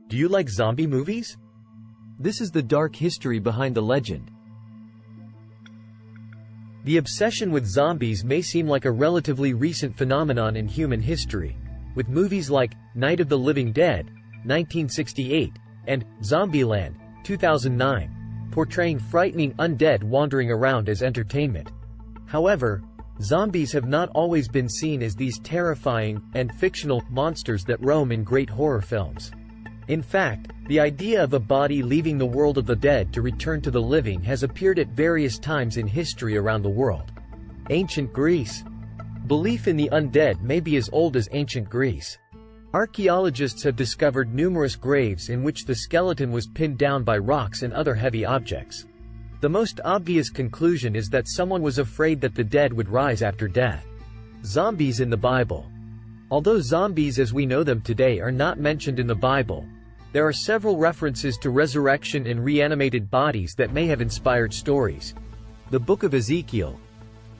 Do you like zombie movies? This is the dark history behind the legend. The obsession with zombies may seem like a relatively recent phenomenon in human history, with movies like Night of the Living Dead, 1968, and Zombieland, 2009, portraying frightening undead wandering around as entertainment. However, zombies have not always been seen as these terrifying and fictional monsters that roam in great horror films. In fact, the idea of a body leaving the world of the dead to return to the living has appeared at various times in history around the world. Ancient Greece. Belief in the undead may be as old as ancient Greece. Archaeologists have discovered numerous graves in which the skeleton was pinned down by rocks and other heavy objects. The most obvious conclusion is that someone was afraid that the dead would rise after death. Zombies in the Bible. Although zombies as we know them today are not mentioned in the Bible, there are several references to resurrection and reanimated bodies that may have inspired stories. The Book of Ezekiel.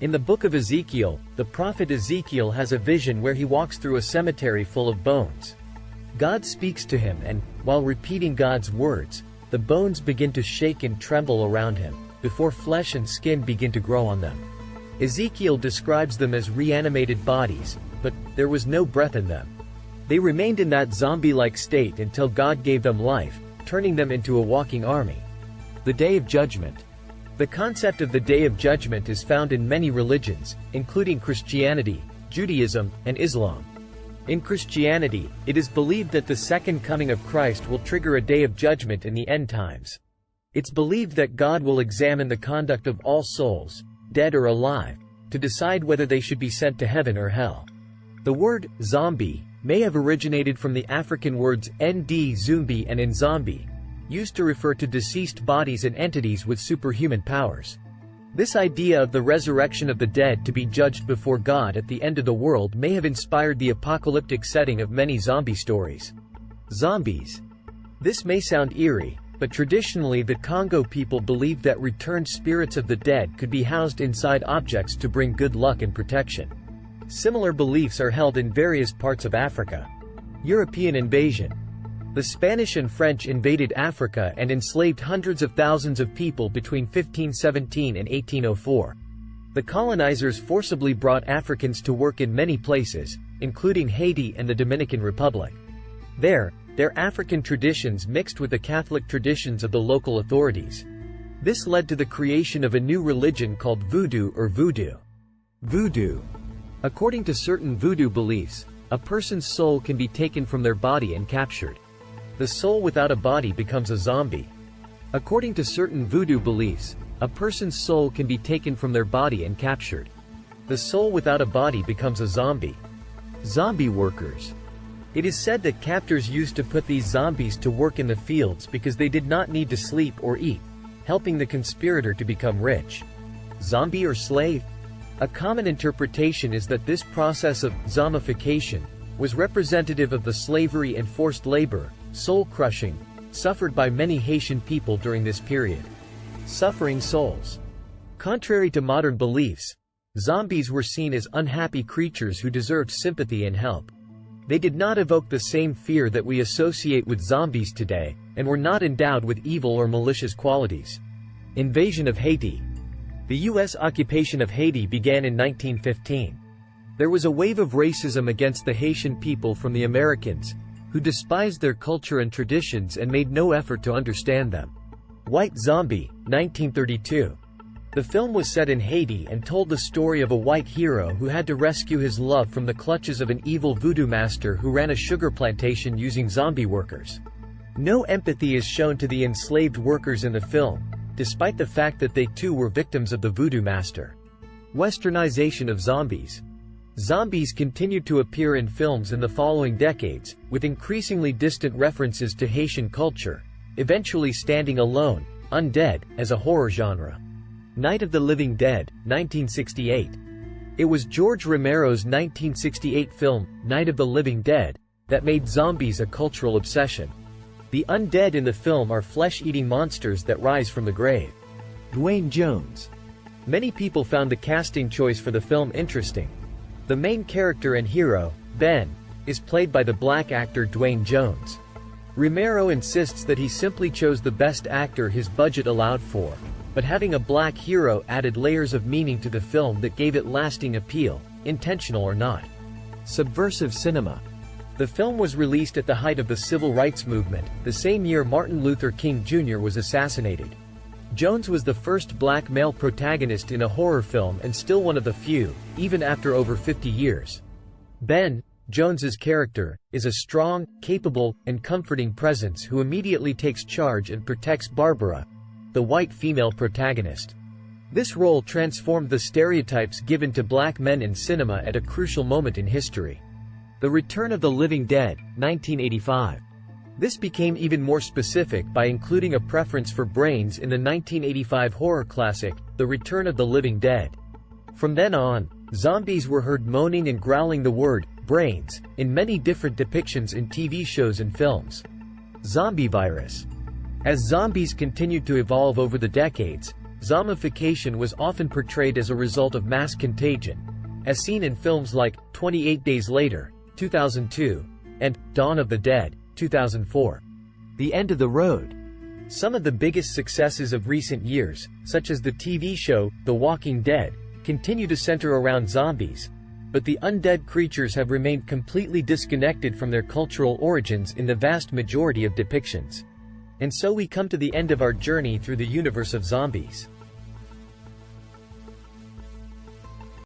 In the Book of Ezekiel, the prophet Ezekiel has a vision where he walks through a cemetery full of bones. God speaks to him and, while repeating God's words, the bones begin to shake and tremble around him, before flesh and skin begin to grow on them. Ezekiel describes them as reanimated bodies, but there was no breath in them. They remained in that zombie-like state until God gave them life, turning them into a walking army. The Day of Judgment. The concept of the Day of Judgment is found in many religions, including Christianity, Judaism, and Islam. In Christianity, it is believed that the second coming of Christ will trigger a day of judgment in the end times. It's believed that God will examine the conduct of all souls, dead or alive, to decide whether they should be sent to heaven or hell. The word zombie may have originated from the African words nd zumbi and nzambi, used to refer to deceased bodies and entities with superhuman powers. This idea of the resurrection of the dead to be judged before God at the end of the world may have inspired the apocalyptic setting of many zombie stories. Zombies. This may sound eerie, but traditionally the Congo people believed that returned spirits of the dead could be housed inside objects to bring good luck and protection. Similar beliefs are held in various parts of Africa. European invasion. The Spanish and French invaded Africa and enslaved hundreds of thousands of people between 1517 and 1804. The colonizers forcibly brought Africans to work in many places, including Haiti and the Dominican Republic. There, their African traditions mixed with the Catholic traditions of the local authorities. This led to the creation of a new religion called voodoo or voodoo. Voodoo. According to certain voodoo beliefs, a person's soul can be taken from their body and captured. The soul without a body becomes a zombie. According to certain voodoo beliefs, a person's soul can be taken from their body and captured. The soul without a body becomes a zombie. Zombie workers. It is said that captors used to put these zombies to work in the fields because they did not need to sleep or eat, helping the conspirator to become rich. Zombie or slave? A common interpretation is that this process of zombification was representative of the slavery and forced labor, soul-crushing, suffered by many Haitian people during this period. Suffering souls. Contrary to modern beliefs, zombies were seen as unhappy creatures who deserved sympathy and help. They did not evoke the same fear that we associate with zombies today, and were not endowed with evil or malicious qualities. Invasion of Haiti. The U.S. occupation of Haiti began in 1915. There was a wave of racism against the Haitian people from the Americans, who despised their culture and traditions and made no effort to understand them. White Zombie, 1932. The film was set in Haiti and told the story of a white hero who had to rescue his love from the clutches of an evil voodoo master who ran a sugar plantation using zombie workers. No empathy is shown to the enslaved workers in the film, despite the fact that they too were victims of the voodoo master. Westernization of zombies. Zombies continued to appear in films in the following decades, with increasingly distant references to Haitian culture, eventually standing alone, undead, as a horror genre. Night of the Living Dead, 1968. It was George Romero's 1968 film, Night of the Living Dead, that made zombies a cultural obsession. The undead in the film are flesh-eating monsters that rise from the grave. Dwayne Jones. Many people found the casting choice for the film interesting. The main character and hero, Ben, is played by the black actor Dwayne Jones. Romero insists that he simply chose the best actor his budget allowed for, but having a black hero added layers of meaning to the film that gave it lasting appeal, intentional or not. Subversive cinema. The film was released at the height of the Civil Rights Movement, the same year Martin Luther King Jr. was assassinated. Jones was the first black male protagonist in a horror film and still one of the few, even after over 50 years. Ben, Jones's character, is a strong, capable, and comforting presence who immediately takes charge and protects Barbara, the white female protagonist. This role transformed the stereotypes given to black men in cinema at a crucial moment in history. The Return of the Living Dead, 1985. This became even more specific by including a preference for brains in the 1985 horror classic, The Return of the Living Dead. From then on, zombies were heard moaning and growling the word, brains, in many different depictions in TV shows and films. Zombie virus. As zombies continued to evolve over the decades, zombification was often portrayed as a result of mass contagion, as seen in films like 28 Days Later, 2002, and Dawn of the Dead, 2004. The End of the Road. Some of the biggest successes of recent years, such as the TV show The Walking Dead, continue to center around zombies, but the undead creatures have remained completely disconnected from their cultural origins in the vast majority of depictions. And so we come to the end of our journey through the universe of zombies.